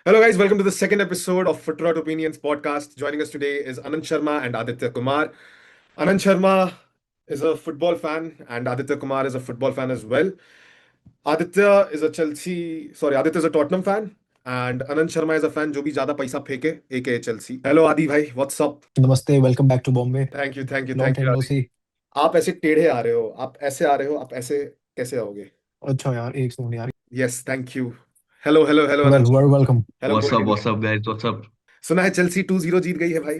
Hello, guys. Welcome to the second episode of Foottrot Opinions podcast. Joining us today is Anand Sharma and Aditya Kumar. Anand Sharma is a football fan, and Aditya Kumar is a football fan as well. Aditya is a Tottenham fan, and Anand Sharma is a fan जो भी ज्यादा पैसा फेंके, aka Chelsea. Hello, Adi भाई, what's up? नमस्ते, welcome back to Bombay. Thank you, thank you, long thank you, time no Adi. See. आप ऐसे टेढ़े आ रहे हो, आप ऐसे आ रहे हो, आप ऐसे कैसे आओगे? अच्छा यार, एक सेकंड यार। Yes, thank you. Hello, hello, hello, well, Anand very Sharma. Welcome. Hello, what's good up evening. What's up guys what's up. सुना है चेल्सी 2-0 जीत गई है भाई।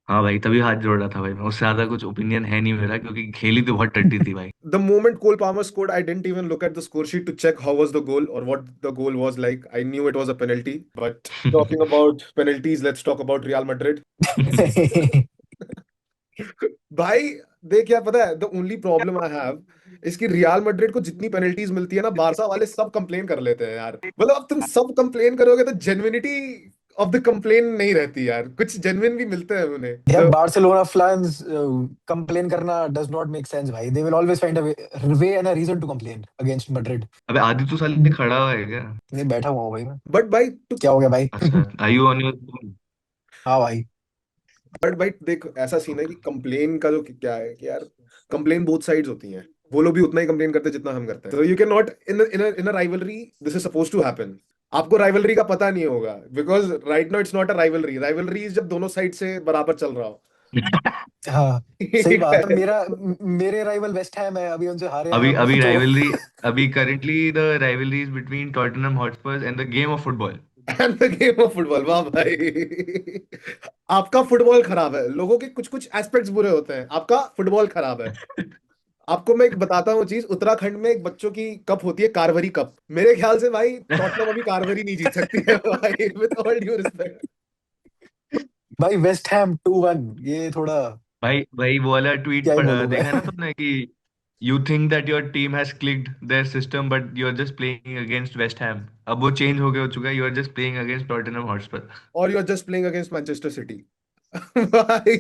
हाँ भाई, तभी हाथ जोड़ रहा था भाई मैं। उससे ज्यादा कुछ ओपिनियन है नहीं मेरा, क्योंकि खेली तो बहुत टट्टी थी भाई। The moment Cole Palmer scored, I didn't even look at the score sheet to check how was the goal or what the goal was like. I knew it was a penalty. But talking about penalties, let's talk about Real Madrid. भाई देख क्या पता है, the only problem I have इसकी real Madrid को जितनी penalties मिलती है ना, बारसा वाले सब कंप्लेन कर लेते हैं यार। मतलब अब तुम सब कंप्लेन करोगे तो जेन्युइनिटी ऑफ द कंप्लेन नहीं रहती यार, कुछ जेन्युइन भी मिलते हैं उन्हें। यार, द बार्सिलोना फैंस कंप्लेन करना डज नॉट मेक सेंस भाई। They will always find a way and a reason to complain against Madrid. अबे आदि तो साले खड़ा हुआ है क्या? नहीं, बैठा हुआ हूँ भाई मैं। बट भाई टू क्या हो गया भाई? अच्छा, आर यू ऑन योर? हाँ भाई। बट भाई देख, ऐसा सीन है कि कंप्लेन का जो क्या है कि यार, कंप्लेन बोथ साइड्स होती हैं। वो लोग भी उतना ही कंप्लेन करते हैं जितना हम करते हैं। तो you can not in a rivalry, this is suppose to happen. आपको राइवलरी का पता नहीं होगा because right now it's not a rivalry. Rivalry is जब दोनों साइड से बराबर चल रहा हो। हाँ, सही बात है। मेरे राइवल वेस्ट हैम है, अभी उनसे हारे हैं अभी हम अभी तो। राइवलरी, अभी currently the rivalry is between Tottenham Hotspurs and the game of football. And the game of football, वाह भाई। आपका फुटबॉल खराब है, लोगों के कुछ कुछ एस्पेक्ट्स बुरे होते हैं, आपका फुटबॉल खराब है। आपको मैं एक बताता हूँ चीज, उत्तराखंड में एक बच्चों की कप होती है, कारवरी कप। मेरे ख्याल से भाई टॉटनहम अभी कारवरी नहीं जीत सकती है भाई, विद ऑल ड्यू रिस्पेक्ट। भाई, वेस्ट हैम 2-1, ये थोड़ा भाई भाई वो वाला ट्वीट क्या ही पढ़ा बोलूं मैं। देखा ना तुमने कि you think that your team has clicked their system but you are just playing against West Ham. अब वो चेंज हो चुका है, you are just playing against Tottenham Hotspur. और you are just playing against Manchester City. भाई,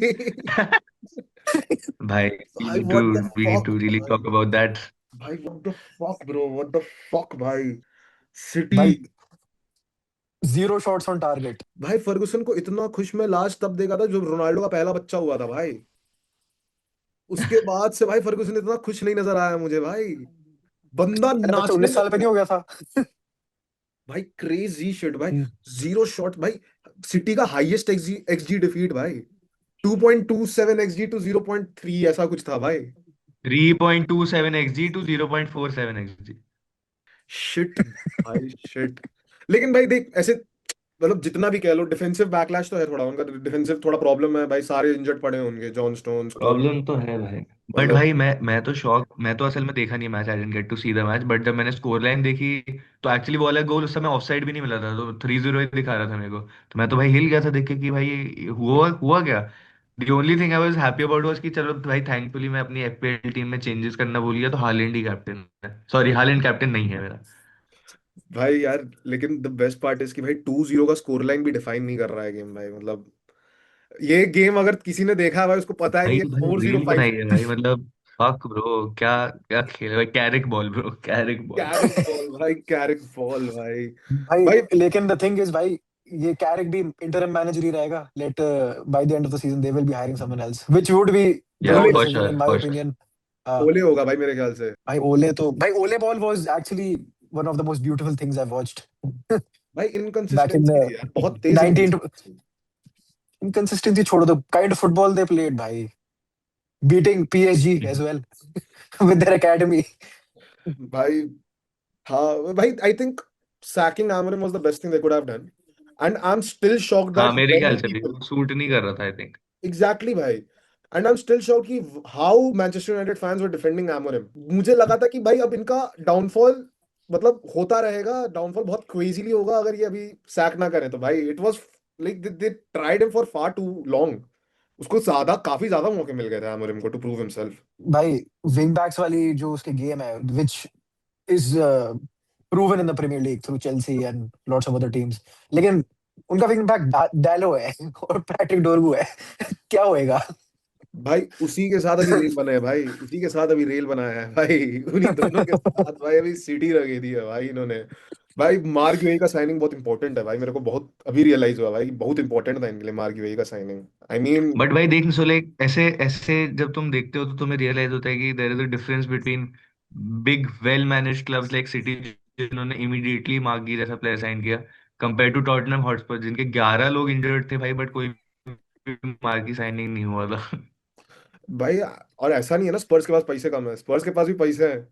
भाई we भाई need to what the we need fuck to really भाई। talk about that. भाई what the fuck bro, what the fuck भाई। City. भाई, 0 shots on target. भाई Ferguson को इतना खुश मैं लास्ट तब देखा था जब रोनाल्डो का पहला बच्चा हुआ था भाई। उसके बाद से भाई फर्गुसन इतना खुश नहीं नजर आया मुझे भाई। बंदा अरे बच्चा नाचने 19 साल लग पे नहीं गया। हो गया था? भाई क्रेजी शिट भाई। जीरो शॉट भाई। सिटी का हाईएस्ट एक्सजी डिफीट भाई। 2.27 एक्सजी टू 0.3 ऐसा कुछ था भाई। 3.27 xg to 0.47 xg। शिट भाई शिट। लेकिन भाई देख ऐसे, मतलब जितना भी कह लो, डिफेंसिव बैकलैश तो है थोड़ा उनका। डिफेंसिव थोड़ा प्रॉब्लम है भाई, सारे इंजर्ड पड़े हैं उनके, जॉन स्टोन्स को। प्रॉब्लम तो है भाई। बट मतलब भाई मैं तो शॉक, मैं तो असल में देखा नहीं match, I didn't get to see the match, but जब मैंने स्कोर लाइन देखी तो एक्चुअली वो वाला गोल उस समय ऑफसाइड भी नहीं मिला था, तो 3-0 ही दिखा रहा था मेरे को। तो मैं तो भाई हिल गया था देख के कि भाई ये हुआ हुआ क्या। The only thing I was happy about was कि चलो भाई थैंकफुली मैं अपनी एफपीएल टीम में चेंजेस करना भूल गया, तो हालैंड ही कैप्टन है, सॉरी हालैंड कैप्टन नहीं है मेरा। भाई यार, लेकिन द बेस्ट पार्ट इज कि भाई 2-0 का स्कोर लाइन भी डिफाइन नहीं कर रहा है गेम भाई। मतलब ये गेम अगर किसी ने देखा है भाई, उसको पता है कि भाई ये भाई 4-0 रील 5। बनाई है भाई, मतलब फक ब्रो, क्या क्या खेल भाई, Carrick ball bro, Carrick ball. Carrick ball भाई, कैरिक बॉल भाई। भाई, भाई लेकिन द थिंग इज भाई, ये कैरिक भी इंटरिम मैनेजर ही रहेगा। Let by the end of the season they will be hiring someone else, which would be the या Ole. Wrong for decision in sure my for sure. Opinion. Ole होगा भाई मेरे ख्याल से। भाई Ole ball was actually one of the most beautiful things I watched भाई back in inconsistency the थी यार, बहुत तेज 19। इनकंसिस्टेंसी। इनकंसिस्टेंसी छोड़ो, the kind of football they played भाई, beating PSG as well with their academy. भाई हाँ भाई, I think sacking Amorim was the best thing they could have done, and I'm still shocked हाँ that मेरे ख्याल many से भी people। वो सूट नहीं कर रहा था आई थिंक। एग्जैक्टली भाई। And I am still sure कि how Manchester United fans were defending Amorim. मुझे लगा था कि भाई अब इनका डाउनफॉल मतलब होता रहेगा, डाउनफॉल बहुत क्रेजीली होगा अगर ये अभी सैक ना करें तो। भाई it was like they tried him for far too long. उसको ज्यादा, काफी ज्यादा मौके मिल गए थे एमोरिम को टू प्रूव हिमसेल्फ। भाई, विंग बैक्स वाली जो उसकी गेम है, which is proven in the Premier League through Chelsea and lots of other teams, लेकिन उनका विंग बैक डालो है और पैट्रिक डोरगू है। क्या होएगा? भाई उसी के साथ अभी रेल बना है भाई, उसी के साथ अभी रेल बनाया है भाई। उन्हीं दोनों के साथ भाई अभी सिटी लगी दी है भाई इन्होंने। भाई मार्क यूएई का साइनिंग बहुत इंपॉर्टेंट है भाई, मेरे को बहुत अभी रियलाइज हुआ भाई, बहुत इंपॉर्टेंट था इनके लिए मार्क यूएई का साइनिंग। आई मीन बट भाई देख सो लाइक ऐसे ऐसे जब तुम देखते हो तो तुम्हें रियलाइज होता है कि there is a difference between big well managed clubs like City, जिन्होंने इमीडिएटली मार्गी जैसा प्लेयर साइन किया, कंपेयर टू टॉटनहम हॉटस्पर जिनके 11 लोग इंजर्ड थे भाई, बट कोई भी मार्गी साइनिंग नहीं हुआ था। भाई, और ऐसा नहीं है ना स्पर्स के पास पैसे कम है, स्पर्स के पास भी पैसे हैं।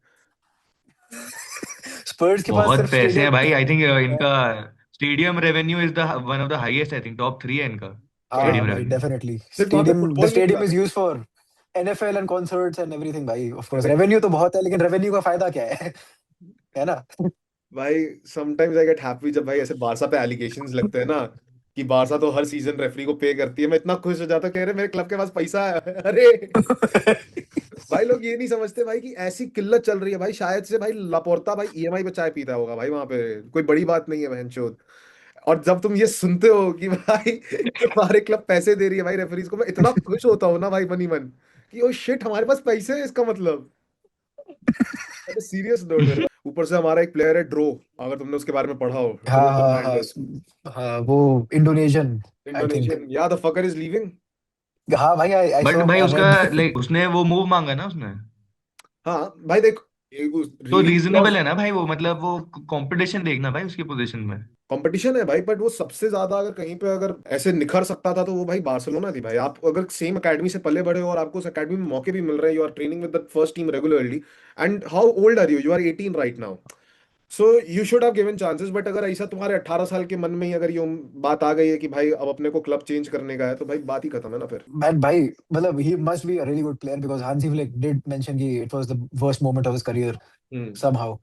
स्पर्स के पास बहुत सिर्फ पैसे हैं स्टेडियम। भाई, आई थिंक इनका stadium revenue is the one of the highest, I think top 3 है इनका सिर्फ हाँ स्टेडियम भाई रेवेन्यू। डेफिनेटली सिर्फ वहां पे स्टेडियम, द फुटबॉल नहीं स्टेडियम इज खिलाते। Used for NFL and concerts and everything भाई। ऑफ कोर्स रेवेन्यू तो बहुत है, लेकिन रेवेन्यू का फायदा क्या है ना? भाई समटाइम्स आई गेट हैप्पी जब भाई ऐसे बारसा पे एलिगेशंस लगते हैं ना, कि बारसा तो हर सीजन रेफरी को पे करती है, मैं इतना खुश हो जाता हूँ, कह रहे मेरे क्लब के पास पैसा है। अरे भाई लोग ये नहीं समझते भाई कि ऐसी किल्लत चल रही है भाई, शायद से भाई लापोर्ता भाई ईएमआई पे चाय पीता होगा भाई वहां पे, कोई बड़ी बात नहीं है बहनचोद। और जब तुम ये सुनते हो कि भाई तुम्हारे क्लब पैसे दे रही है भाई रेफरीज को, मैं इतना खुश होता हूँ ना भाई मनी मन, कि ओ शिट हमारे पास पैसे है इसका मतलब। अरे सीरियस नोट मेरे को, ऊपर से हमारा एक प्लेयर है ड्रो, अगर तुमने उसके बारे में पढ़ा हो, ड्रो हाँ हाँ हाँ फर्नांडिस, हाँ वो इंडोनेशियन आई थिंक। इंडोनेशियन, या द फकर इज लीविंग। हाँ भाई आई बट सॉ भाई आई उसका रेड। लाइक उसने वो मूव मांगा ना उसने, हाँ भाई देख, तो रिलीज रीजनेबल क्लॉज, है ना भाई, वो मतलब वो कंपटीशन देखना भाई उसकी पोजीशन में। कंपटीशन है भाई, बट वो सबसे ज्यादा अगर कहीं पे अगर ऐसे निखर सकता था तो वो भाई बार्सिलोना थी भाई। आप अगर सेम एकेडमी से पले बड़े हो और आपको उस एकेडमी में मौके भी मिल रहे हैं, you are training with the first team regularly, and how old are you, you are 18 right now, so you should have given chances. But अगर ऐसा तुम्हारे 18 साल के मन में ही अगर ये बात आ गई है कि भाई अब अपने को क्लब चेंज करने का है, तो भाई बात ही खत्म है ना फिर। मैन भाई मतलब he must be a really good player because Hansi Flick did mention कि it was the worst moment of his career hmm. Somehow.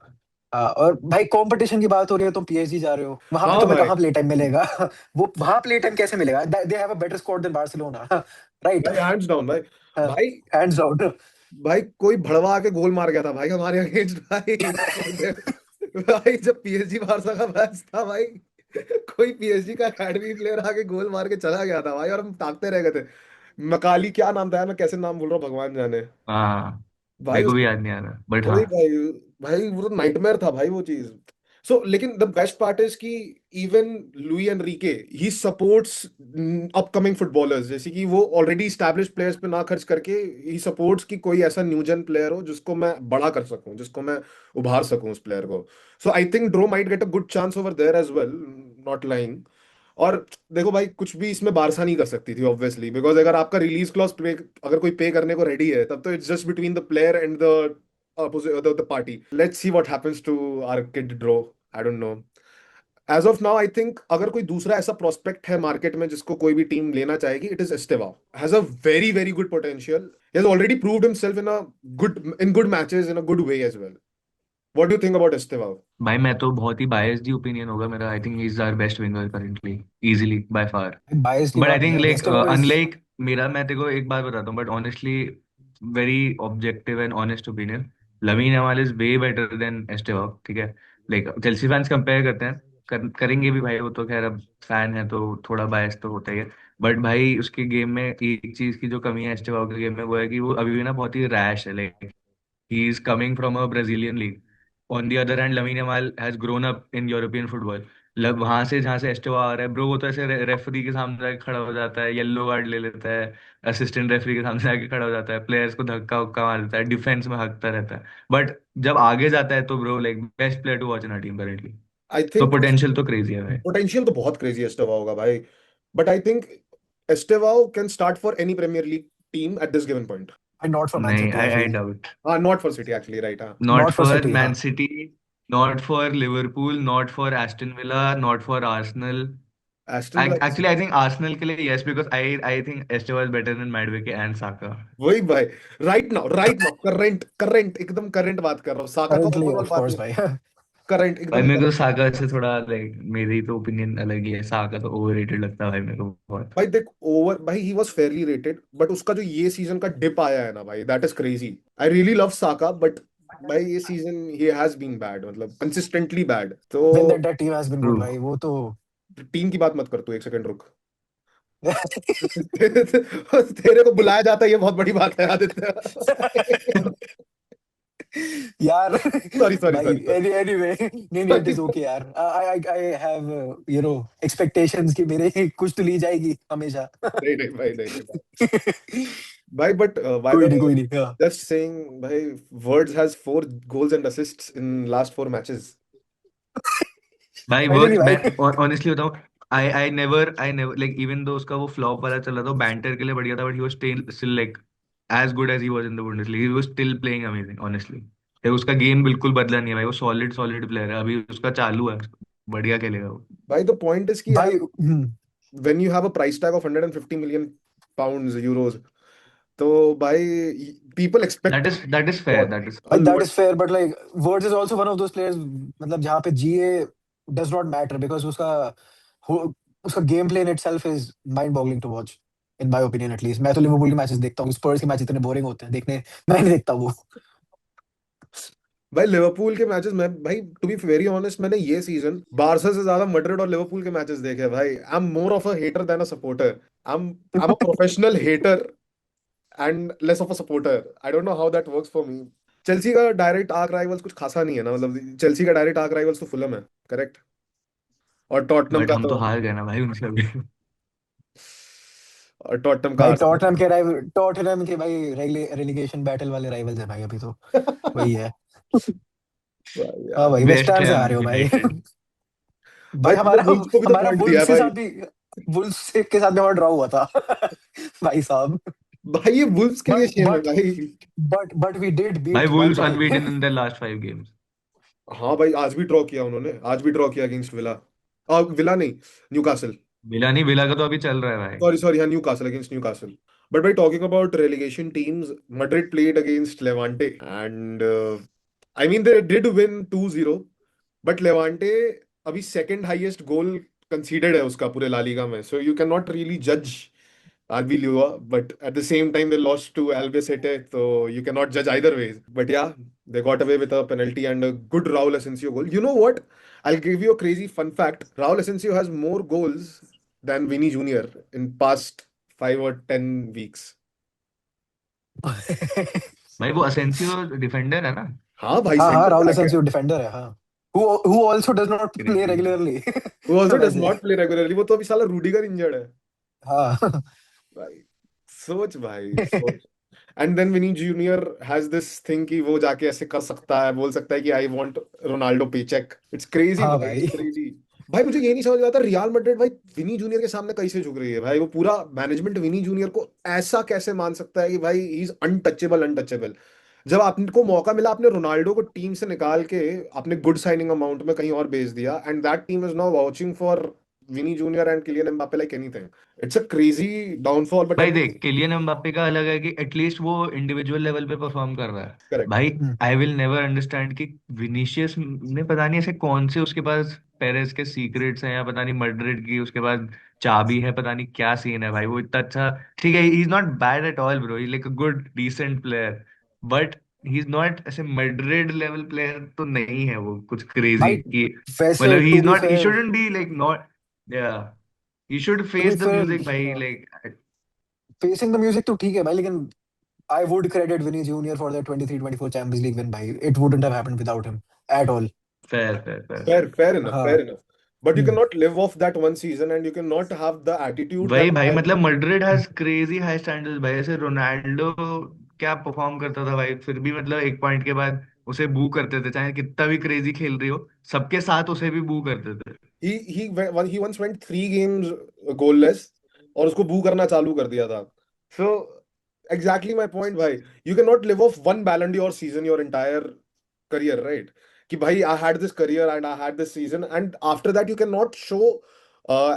और भाई कंपटीशन की बात हो रही है, तुम पीएसजी जा रहे हो, वहां पे हाँ तुम्हें भाई, कहाँ प्ले टाइम मिलेगा? वो वहां प्ले टाइम कैसे मिलेगा? They have a better squad than Barcelona right. भाई हैंड्स डाउन भाई। भाई हैंड्स डाउन। भाई कोई भड़वा के गोल मार गया था भाई हमारे अगेंस्ट भाई। भाई जब पीएसजी बारसा का मैच था भाई, कोई पीएसजी का अकेडमी प्लेयर आके गोल मार के चला गया था भाई, और हम ताकते रह गए थे। मकाली क्या नाम था यार, मैं कैसे नाम बोल रहा हूँ भगवान जाने। हाँ भाई मेरे को भी याद नहीं आ रहा बट हाँ। वही भाई, भाई वो तो नाइटमेयर था भाई वो चीज। सो लेकिन द बेस्ट पार्ट इज कि इवन लुई एनरिके ही सपोर्ट्स अपकमिंग फुटबॉलर्स, जैसे कि वो ऑलरेडी स्टैब्लिश्ड प्लेयर्स पे ना खर्च करके ही सपोर्ट्स कि कोई ऐसा न्यूजन प्लेयर हो जिसको मैं बड़ा कर सकूं, जिसको मैं उभार सकूं उस प्लेयर को। So I think Dro might get a good chance over there as well, not lying. और देखो भाई कुछ भी इसमें बारसा नहीं कर सकती थी ऑब्वियसली, बिकॉज अगर आपका रिलीज क्लॉज पे अगर कोई पे करने को रेडी है, तब तो it's just between the player and the the party. Let's see what happens to our kid Draw. I don't know. As of now, I think अगर कोई दूसरा ऐसा प्रोस्पेक्ट है मार्केट में जिसको कोई भी टीम लेना चाहेगी, it is Estevao. Has a very very good potential, he has already proved himself in a good matches in a good way as well. What do you think about Esteva? भाई मैं तो बहुत ही biased ही opinion होगा मेरा, I think he is our best winger currently, easily by far. Bias की but आई बात नहीं think है, लाइक एस्टेवो इज। अनलाइक मेरा, मैं तेको एक बात बताता हूँ but honestly, very objective and honest opinion, Lamine Yamal is way better than Estevao, ठीक है। लाइक चेल्सी फैंस कंपेयर करते हैं, करेंगे भी भाई, वो तो खैर अब फैन है तो थोड़ा बायस तो होता ही है। बट भाई उसके गेम में एक चीज की जो कमी है एस्टेवा के गेम में, वो है कि वो अभी भी ना बहुत ही रैश है, like he is coming from a Brazilian league. On the other hand, Lamine Yamal has grown up in European football. लग वहां से जहाँ से एस्टेवा आ रहा है ब्रो, वो तो ऐसे रेफरी के सामने जाके खड़ा हो जाता है, येलो कार्ड ले लेता है, असिस्टेंट रेफरी के सामने जाके खड़ा हो जाता है, प्लेयर्स को धक्का उक्का मार देता है, डिफेंस में हकता रहता है। बट जब आगे जाता है तो bro like best player to watch in our team currently. I तो थिंक पोटेंशियल तो क्रेजी है भाई। पोटेंशियल तो बहुत क्रेजी एस्टेवा होगा भाई, but I think Estevao can start for any Premier League team at this given point. Not for man नहीं, city I I feel. Doubt. हाँ not for city actually, right हाँ। Not not for for city man हाँ। City, not for Liverpool, not for Aston Villa, not for Arsenal. Aston Villa, Actually, I think Arsenal के लिए yes, because I think Estevao is better than Madueke and Saka. वही भाई, right now current current एकदम current बात कर रहा हूँ, साका का करंटली ओवरऑल ऑफ बात कोर्स नहीं, भाई। करंट भाई एकदम मेरे को current। साका से थोड़ा लाइक, मेरी तो ओपिनियन अलग ही है, साका तो ओवररेटेड लगता है भाई मेरे को बहुत। भाई देख ओवर भाई he was Fairlie rated, but उसका जो ये सीजन का डिप आया है ना भाई, that is crazy. I really love Saka, but भाई ये सीजन ही हैज बीन बैड, मतलब कंसिस्टेंटली बैड। तो when that team has been true. Good भाई वो तो। टीम की बात मत कर तू, एक सेकंड रुक। तेरे को बुलाया जाता है, ये बहुत बड़ी बात है आदित्य। यार सॉरी सॉरी भाई, सॉरी सॉरी। anyway, नहीं नहीं, इट इज ओके यार। आई हैव एक्सपेक्टेशंस कि मेरे कुछ तो ली जाएगी हमेशा। नहीं नहीं भाई, नहीं नहीं भाई, बट बाय द कोई नहीं, वे, कोई नहीं, हाँ। जस्ट सेइंग भाई, words has 4 goals and assists in last 4 matches. भाई फाइनली वर्ड्स, भाई। मैं और ऑनेस्टली बताऊं, I never like, even though उसका वो फ्लॉप वाला चला था बैंटर के लिए बढ़िया था, but he was still like as good as he was in the Bundesliga, he was still playing amazing honestly. उसका गेम बिल्कुल बदला नहीं है भाई, वो सॉलिड सॉलिड प्लेयर है, अभी उसका चालू है, बढ़िया खेलेगा वो। भाई द पॉइंट इज कि यार, भाई when you have a price tag of 150 million pounds, euros, तो भाई people expect that is a fair, lot, that is a भाई that lot. Is fair, but like words is also one of those players, मतलब जहाँ पे G A does not matter, because उसका गेम play in itself is mind boggling to watch, in my opinion at least. मैं तो Liverpool के matches देखता हूँ, स्पर्स के मैच इतने बोरिंग होते हैं देखने, मैं नहीं देखता वो। भाई लिवरपूल के मैचेस में भाई, टू बी वेरी ऑनेस्ट, मैंने ये सीजन बारसा से ज्यादा मैड्रिड और लिवरपूल के मैचेस देखे हैं भाई. I am more of a hater than a supporter. I am a professional hater and less of a supporter. I don't know how that works for me. Chelsea का direct arch rivals कुछ खासा नहीं है ना, मतलब Chelsea का direct arch rivals तो Fulham है, करेक्ट. और टॉटनम बट का हम तो, तो हार गए ना भाई उनसे अभी। और टॉटनम का भाई आर्सेनल. टॉटनहम के भाई रेलिगेशन बैटल वाले राइवल्स है भाई अभी तो, वही है। भाई हाँ यार. भाई, वेस्ट वेस्ट हैम से हैम आ रहे हो भाई। यूनाइटेड। भाई भाई तूने हमारा वुल्स को भी तो हमारा पॉइंट दिया वुल्स है के भाई. साथ भी, वुल्स के साथ भी हमारा ड्रॉ हुआ था। भाई साहब। भाई ये वुल्स के लिए बट शेम है बट भाई. बट वी डिड भाई बीट वुल्स वेम्पटी। Unbeaten in the last 5 games. हाँ भाई, आज भी ड्रॉ किया उन्होंने, आज भी ड्रॉ किया अगेंस्ट विला. विला नहीं, न्यूकासल. विला नहीं, विला का तो अभी चल रहा है भाई। सॉरी सॉरी, हाँ, न्यूकासल, अगेंस्ट न्यूकासल. बट भाई, talking about relegation teams, Madrid played against Levante and I mean they did win 2-0, but Levante अभी सेकंड हाईएस्ट गोल कंसीडर्ड है उसका पूरे ला लीगा में, so you can not really जज Arbeloa, but at the same time they lost to Albacete, so you cannot judge either ways. But yeah, they got away with a penalty and a good Raul Asensio goal. You know what? I'll give you a crazy fun fact. Raul Asensio has more goals than Vinny Jr. in past 5 or 10 weeks. भाई वो Asensio defender है ना। हाँ भाई, हाँ हाँ, centre Rahul back है. एसेंसियो defender है, हाँ। Who also does not play crazy. Regularly. Who also does वैसे, not play regularly. वो तो अभी साला रूडिगर इंजर्ड है. हाँ। भाई सोच, भाई सोच. And then Vini Junior has this thing कि वो जाके ऐसे कर सकता है, बोल सकता है कि आई वांट रोनाल्डो पे चेक. इट्स क्रेजी हाँ भाई, इट्स भाई। क्रेजी. भाई मुझे ये नहीं समझ आता, रियल मैड्रिड भाई विनी जूनियर के सामने कैसे झुक रही है भाई. वो पूरा मैनेजमेंट विनी जूनियर को ऐसा कैसे मान सकता है कि भाई ही इज अनटचेबल, अनटचेबल. जब आपको मौका मिला, आपने रोनाल्डो को टीम से निकाल के आपने गुड साइनिंग अमाउंट में कहीं और भेज दिया, and that team is now watching for Vini Junior and Kylian Mbappe like anything. It's a crazy downfall, but भाई देख, किलियन एम्बाप्पे का अलग है कि एटलीस्ट वो इंडिविजुअल लेवल पे परफॉर्म कर रहा है। करेक्ट. भाई हम्म, आई विल नेवर अंडरस्टैंड कि विनीशियस ने पता नहीं ऐसे कौन से उसके पास पेरेस के सीक्रेट्स हैं, या पता नहीं मैड्रिड की उसके पास चाबी है, पता नहीं क्या सीन है भाई, वो इतना अच्छा। ठीक है, he is not bad at all bro, he like a good decent player, but he is not ऐसे मैड्रिड लेवल प्लेयर तो नहीं है वो कुछ क्रेजी भाई कि वैसे मतलब he to is be not, he fair, shouldn't be like not, या he should to be face the music भाई fair like. Facing the music तो ठीक है भाई, लेकिन I would credit Vini Junior for the 23-24 Champions League win भाई, it wouldn't have happened without him at all. Fair fair fair. Fair enough, हाँ। fair enough. But you hmm, cannot live off that one season, and you cannot have the attitude that वही भाई, I. मतलब Madrid has crazy high standards भाई, ऐसे Ronaldo क्या perform करता था भाई, फिर भी मतलब एक पॉइंट के बाद उसे बू करते थे, चाहे कितना भी क्रेजी खेल रही हो, सबके साथ उसे भी बू करते थे। He once went 3 games goalless, और उसको बू करना चालू कर दिया था. So exactly my point, भाई. You cannot live off one Ballon d'Or season your entire career, right? कि भाई I had this career and I had this season, and after that you cannot show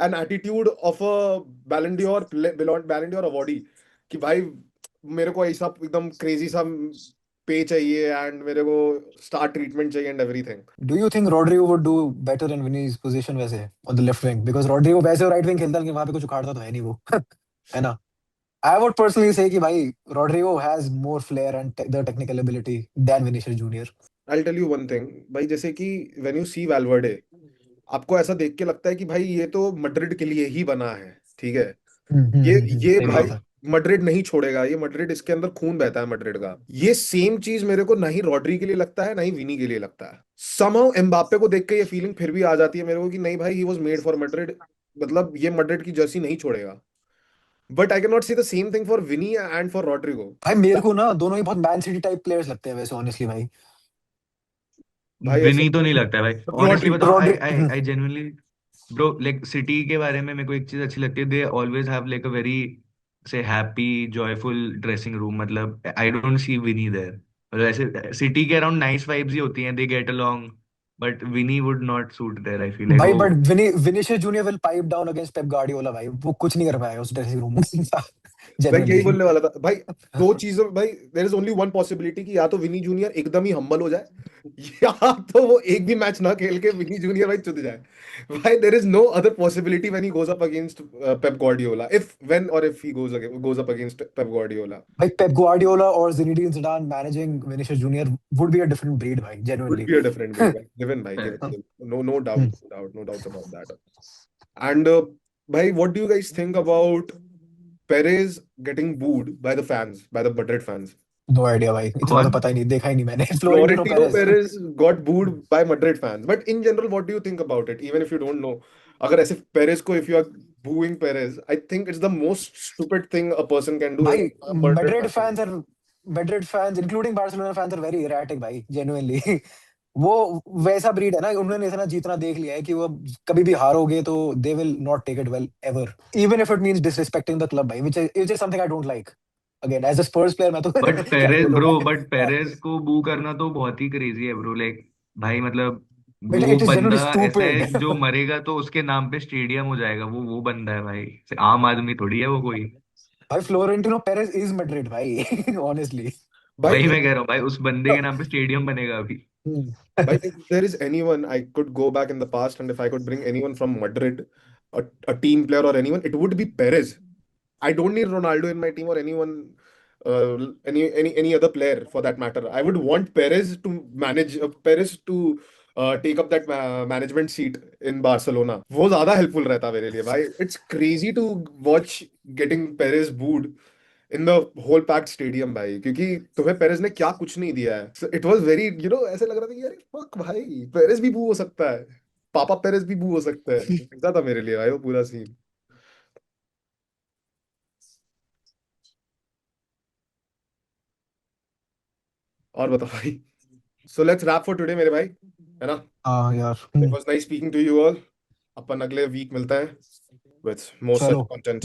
an attitude of a Ballon d'Or awardee कि भाई मेरे को ऐसा एकदम crazy सा पे चाहिए, एंड मेरे को स्टार ट्रीटमेंट चाहिए and everything. Do you think Rodrygo would do better in Vini's position वैसे on the left wing, because Rodrygo वैसे राइट विंग खेलता है, लेकिन वहां पे कुछ उखाड़ता तो है नहीं वो। है ना? आई वुड पर्सनली से कि भाई Rodrygo has more flair and the technical ability than Vinicius Junior. I tell you one thing भाई, जैसे कि व्हेन यू सी वैल्वर्डे, आपको ऐसा देख के लगता है कि भाई ये तो मैड्रिड के लिए ही बना है, ठीक है. ये सही ये सही भाई बात बात। है। मड्रिड नहीं छोड़ेगा, ये मड्रिड, इसके अंदर खून बहता है मड्रिड का। ये सेम चीज मेरे को ना ही रॉड्री के लिए लगता है ना ही विनी के लिए लगता है। समहाउ एम्बाप्पे को देख के ये फीलिंग फिर भी आ जाती है मेरे को कि नहीं भाई, he was made for Madrid, मतलब ये मड्रिड की जर्सी नहीं छोड़ेगा। But I can not see the same thing for Vini and for Rodrygo. भाई मेरे को ना दोनों ही बहुत मैन सिटी टाइप प्लेयर्स लगते हैं वैसे, ऑनेस्टली भाई। भाई ऐसे विनी तो नहीं लगता है भाई, ऑनेस्टली रॉड्री, बताऊं, I Rodri. I I genuinely bro, like city के बारे में मेरे को एक चीज अच्छी लगती है, they always have like a very से हैप्पी जॉयफुल ड्रेसिंग रूम, मतलब I don't see Winnie there, मतलब ऐसे सिटी के अराउंड नाइस वाइब्स ही होती हैं, they get along, but Vini would not suit there, I feel like भाई वो। बट Vinicius Junior will pipe down against Pep Guardiola भाई, वो कुछ नहीं कर पाएगा उस ड्रेसिंग रूम में। मैं यही जेन्युइनली। बोलने वाला था भाई। दो चीजों भाई, there is only one possibility कि या तो विनी जूनियर एकदम ही हम्बल हो जाए, या तो वो एक भी मैच ना खेल के विनी जूनियर भाई चुद जाए। भाई there is no other possibility when he goes up against Pep Guardiola, if when और if he goes up against Pep Guardiola. भाई पेप गार्डियोला और Zinedine Zidane managing Vinicius Junior would be a different breed भाई, Would genuinely. be a different breed भाई, given भाई, given, no doubt, no doubt, no doubts about that. And भाई, what do you guys think about Perez getting booed by the fans, by the Madrid fans? No idea भाई, इतना तो कौन? पता ही नहीं, देखा ही नहीं मैंने। Florentino Florentino Perez. Perez got booed by Madrid fans. But in general, what do you think about it? Even if you don't know, अगर ऐसे Perez को, if you are booing Perez, I think it's the most stupid thing a person can do as भाई a Madrid Madrid fan. Fans और Madrid fans including Barcelona fans are very erratic भाई, genuinely. वो वैसा breed है ना, उन्होंने इतना जीतना देख लिया है कि वो कभी भी हारोगे तो they will not take it well ever, even if it means disrespecting the club भाई, which is something I don't like. Again as a Spurs player मैं तो बट क्या ही पेरेज बोलूं ब्रो, मैं। बट पेरेज को बू करना तो बहुत ही क्रेजी है ब्रो, लाइक भाई मतलब बट वो इट इज बंदा जनरली ऐसा स्टूपिड। है जो मरेगा तो उसके नाम पे स्टेडियम हो जाएगा, वो बंदा है भाई, आम आदमी थोड़ी है वो कोई। भाई फ्लोरेंटिनो पेरेज इज मैड्रिड भाई, ऑनेस्टली। भाई, वही मैं कह रहा हूँ भाई, उस बंदे के नाम पे स्टेडियम बनेगा अभी। But if there is anyone I could go back in the past, and if I could bring anyone from Madrid, a team player or anyone, it would be Perez. I don't need Ronaldo in my team or anyone, any other player for that matter. I would want Perez to manage, Perez to take up that management seat in Barcelona. वो ज्यादा helpful रहता मेरे लिए भाई. It's crazy to watch getting Perez booed in the whole packed stadium भाई, क्योंकि तुम्हें Perez ने क्या कुछ नहीं दिया है। इट वाज वेरी, ऐसे लग रहा था कि यार फक भाई, पेरेज भी बू हो सकता है, पापा पेरेज भी बू हो सकता है, ऐसा था मेरे लिए भाई वो पूरा सीन। और बताओ भाई। So let's wrap for today मेरे भाई, है ना? हाँ यार। It was nice speaking to you all. अपन अगले वीक मिलते हैं विद मोर सच चलो। कंटेंट।